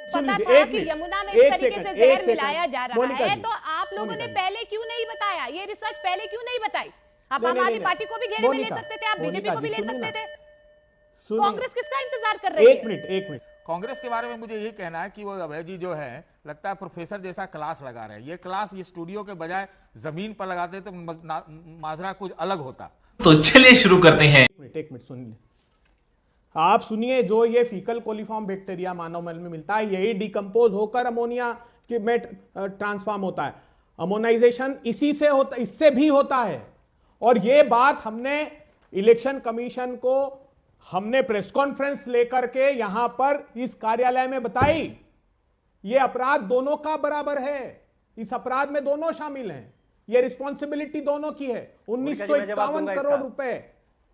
पता था कि यमुना में इस तरीके से जहर मिलाया जा रहा है, तो आप लोगों ने पहले क्यों नहीं बताया? ये रिसर्च पहले क्यों नहीं बताई? आप आम आदमी पार्टी को भी घेरे में ले सकते थे, आप बीजेपी को भी ले सकते थे। कांग्रेस किसका इंतजार कर रही है? एक मिनट कांग्रेस के बारे में मुझे ये कहना है कि वो अभय जी जो है लगता है प्रोफेसर जैसा क्लास लगा रहे हैं। ये क्लास ये स्टूडियो के बजाय जमीन पर लगाते तो माजरा कुछ अलग होता। तो चलिए शुरू करते हैं। एक मिनट सुन ले, आप सुनिए। जो ये फीकल कोलिफॉर्म बैक्टीरिया मानव मल में मिलता है, यही डिकम्पोज होकर अमोनिया के में ट्रांसफॉर्म होता है। अमोनाइजेशन इसी से होता, इससे भी होता है। और ये बात हमने इलेक्शन कमीशन को हमने प्रेस कॉन्फ्रेंस लेकर के यहां पर इस कार्यालय में बताई। ये अपराध दोनों का बराबर है, इस अपराध में दोनों शामिल हैं, ये रिस्पॉन्सिबिलिटी दोनों की है। 1951 करोड़ रुपए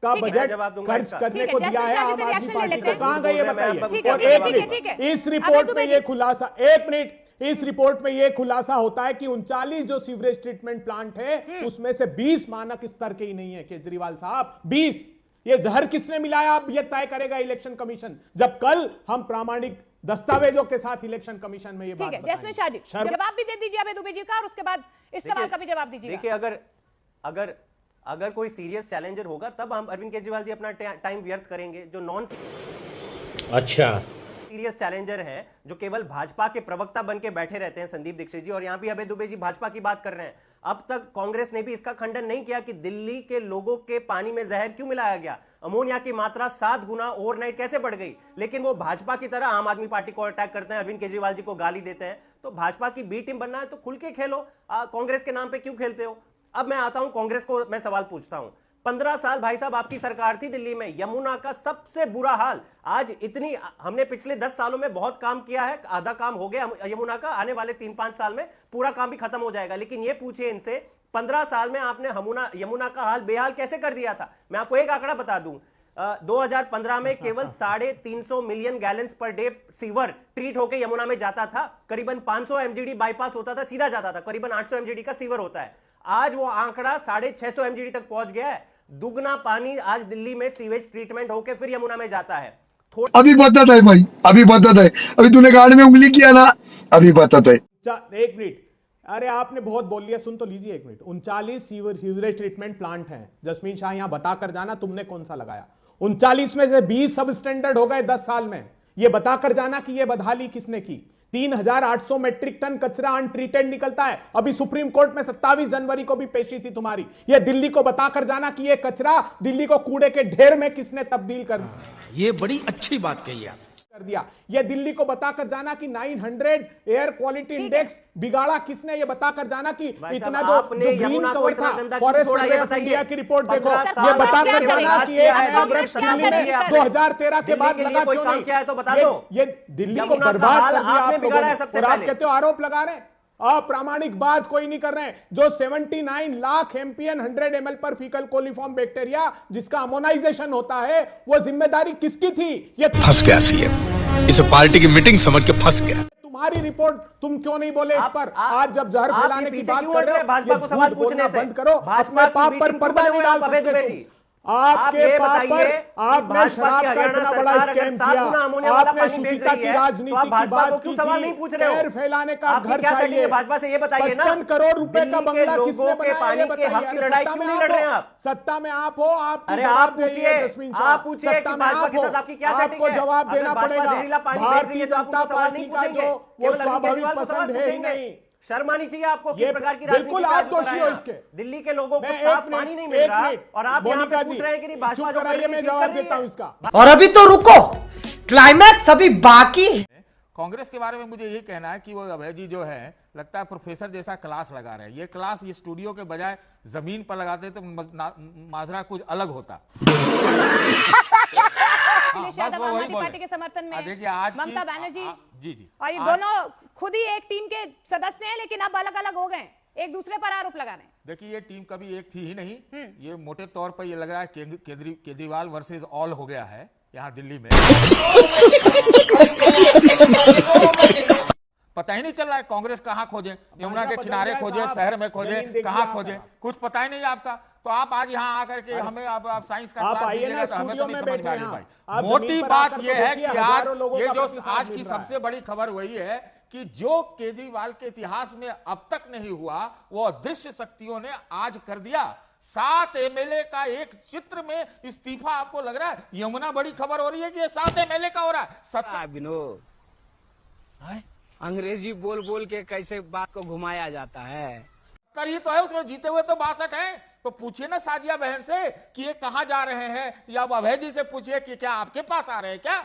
का बजट खर्च करने को दिया है आम आदमी पार्टी को। कहां गए ये बताइए। और एक मिनट, इस रिपोर्ट में ये खुलासा, एक मिनट, इस रिपोर्ट में यह खुलासा होता है कि 39 जो सीवरेज ट्रीटमेंट प्लांट है उसमें से 20 मानक स्तर के ही नहीं है। केजरीवाल साहब 20, ये जहर किसने मिलाया अब ये तय करेगा इलेक्शन कमीशन, जब कल हम प्रामाणिक दस्तावेजों के साथ इलेक्शन कमीशन में ये बात बताएंगे। जैस्मिन शाह जी जवाब भी दे दीजिए अभय दुबे जी का, और उसके बाद इस सवाल का भी जवाब दीजिए। देखिए, अगर कोई सीरियस चैलेंजर होगा तब हम अरविंद केजरीवाल जी अपना टाइम व्यर्थ करेंगे। जो नॉन सीरियस चैलेंजर है, जो केवल भाजपा के प्रवक्ता बन के बैठे रहते हैं, संदीप दीक्षित जी, और यहां भी अभय दुबे जी भाजपा की बात कर रहे हैं। अब तक कांग्रेस ने भी इसका खंडन नहीं किया कि दिल्ली के लोगों के पानी में जहर क्यों मिलाया गया, अमोनिया की मात्रा 7 गुना ओवरनाइट कैसे बढ़ गई। लेकिन वो भाजपा की तरह आम आदमी पार्टी को अटैक करते हैं, अरविंद केजरीवाल जी को गाली देते हैं। तो भाजपा की बी टीम बनना है तो खुल के खेलो, कांग्रेस के नाम पे क्यों खेलते हो। अब मैं आता हूं कांग्रेस को, मैं सवाल पूछता हूं। 15 साल भाई साहब आपकी सरकार थी दिल्ली में, यमुना का सबसे बुरा हाल। आज इतनी हमने पिछले 10 सालों में बहुत काम किया है, आधा काम हो गया यमुना का, आने वाले 3-5 साल में पूरा काम भी खत्म हो जाएगा। लेकिन ये पूछिए इनसे, 15 साल में आपने यमुना का हाल बेहाल कैसे कर दिया था। मैं आपको एक आंकड़ा बता दूं, 2015 में केवल 350 million gallon per day sewer treat होकर यमुना में जाता था। करीबन 500 एमजीडी बाईपास होता था, सीधा जाता था। करीबन 800 एमजीडी का सीवर होता है। आज वो आंकड़ा 650 एमजीडी तक पहुंच गया है। दुगना पानी आज दिल्ली में सीवेज ट्रीटमेंट होकर फिर यमुना में जाता है। अभी बता है भाई, अभी बता है, अभी तूने गाड़ी में उंगली किया ना, अभी बता है। एक मिनट, अरे आपने बहुत बोल लिया, सुन तो लीजिए एक मिनट। 39 सीवरेज ट्रीटमेंट प्लांट हैं। जस्मीन शाह यहां बता कर जाना तुमने कौन सा लगाया। 39 में से 20 सब स्टैंडर्ड हो गए 10 साल में। ये बताकर जाना कि ये बदहाली किसने की। 3800 मेट्रिक टन कचरा अनट्रीटेड निकलता है। अभी सुप्रीम कोर्ट में 27 जनवरी को भी पेशी थी तुम्हारी। ये दिल्ली को बताकर जाना कि ये कचरा दिल्ली को कूड़े के ढेर में किसने तब्दील कर ये बड़ी अच्छी बात कही आप कर दिया। ये दिल्ली को बताकर जाना कि 900 एयर क्वालिटी इंडेक्स बिगाड़ा किसने। ये बताकर जाना कि इतना जो ग्रीन कवर था फॉरेस्ट सर्वे ऑफ इंडिया की रिपोर्ट देखो। ये बताकर जाना कि एक नया वृक्ष दिल्ली में 2013 के बाद लगा क्यों नहीं। ये दिल्ली को बर्बाद कर दिया आप लोगों ने। और आप कहते हो आरोप लगा रहे हैं, अप्रामाणिक बात कोई नहीं कर रहे हैं। जो 79 लाख एमपीएन 100 ml पर फीकल कोलिफॉर्म बैक्टीरिया जिसका अमोनाइजेशन होता है, वो जिम्मेदारी किसकी थी। ये फंस गया सीएम, इसे पार्टी की मीटिंग समझ के फंस गया। तुम्हारी रिपोर्ट, तुम क्यों नहीं बोले इस पर। आज जब जहर फैलाने की बात कर रहे हो, भाजपा को सवाल पूछने से बंद करो। अपने पाप पर पर्दा नहीं डाल सकते। आपके पाप पर आपने शराब का इतना बड़ा स्कैम किया, आपने सुचिता की राजनीति की बात की थी, पैर फैलाने का घर चाहिए। भाजपा से ये बताइए ना, 55 करोड़ रुपए का बंगला किसने बनाया, पानी के हक की लड़ाई क्यों नहीं लड़ रहे हैं आप। सत्ता में आप हो, आप अरे आप पूछिए, आप पूछिए कि भाजपा के साथ आपकी क्या सेटिंग है। आपको जवाब देना पड़ेगा। भारतीय जनता पार्टी का जो वो स्वाभाविक पसंद है ही नहीं। शर्म आनी चाहिए आपको किस प्रकार की बिल्कुल आप दोषी हो इसके। दिल्ली के लोगों को साफ पानी नहीं मिल रहा और आप यहां पे पूछ रहे हैं कि नहीं भाजपा जो कर रही है। मैं जवाब देता हूं इसका। और अभी तो रुको, क्लाइमैक्स अभी बाकी है। कांग्रेस के बारे में मुझे ये कहना है कि वो अभय जी जो है लगता है प्रोफेसर जैसा क्लास लगा रहे हैं। ये क्लास ये स्टूडियो के बजाय जमीन पर लगाते तो माजरा कुछ अलग होता। पार्टी के समर्थन में देखिए आज ममता बनर्जी जी और ये दोनों खुद ही एक टीम के सदस्य हैं, लेकिन अब अलग अलग हो गए, एक दूसरे पर आरोप लगा रहे हैं। देखिए ये टीम कभी एक थी ही नहीं। ये मोटे तौर पर ये लग रहा है केजरीवाल वर्सेस ऑल हो गया है यहाँ दिल्ली में। पता पता ही नहीं चल रहा है कांग्रेस कहाँ खोजे, यमुना के बदल किनारे गया खोजे, साहब। शहर में खोजे, जमीन देखिए कहाँ आप खोजे, जरा। कुछ पता ही नहीं आपका। तो आप आज यहाँ आकर के हमें अब साइंस का आप क्लास आइए दीजिएगा ना, तो हमें तो स्टूडियो नहीं में समझ में बैठे आ रही हैं भाई। आप मोटी जमीन पर बात आकर यह तो है देखिए, कि आज हजारों लोगों ये का जो प्रतिसाद आज मिल की रहा है। सबसे बड़ी खबर वही है कि जो केजरीवाल के इतिहास में अब तक नहीं हुआ वो अदृश्य शक्तियों ने आज कर दिया। 7 एमएलए का एक चित्र में इस्तीफा। आपको लग रहा है यमुना बड़ी खबर हो रही है कि ये 7 एमएलए का हो रहा है? विनोद, अंग्रेजी बोल बोल के कैसे बात को घुमाया जाता है। ही तो है, उसमें जीते हुए तो 62 है। तो पूछिए ना साजिया बहन से कि ये कहां जा रहे हैं, या अब अभय जी से पूछिए कि क्या आपके पास आ रहे हैं क्या।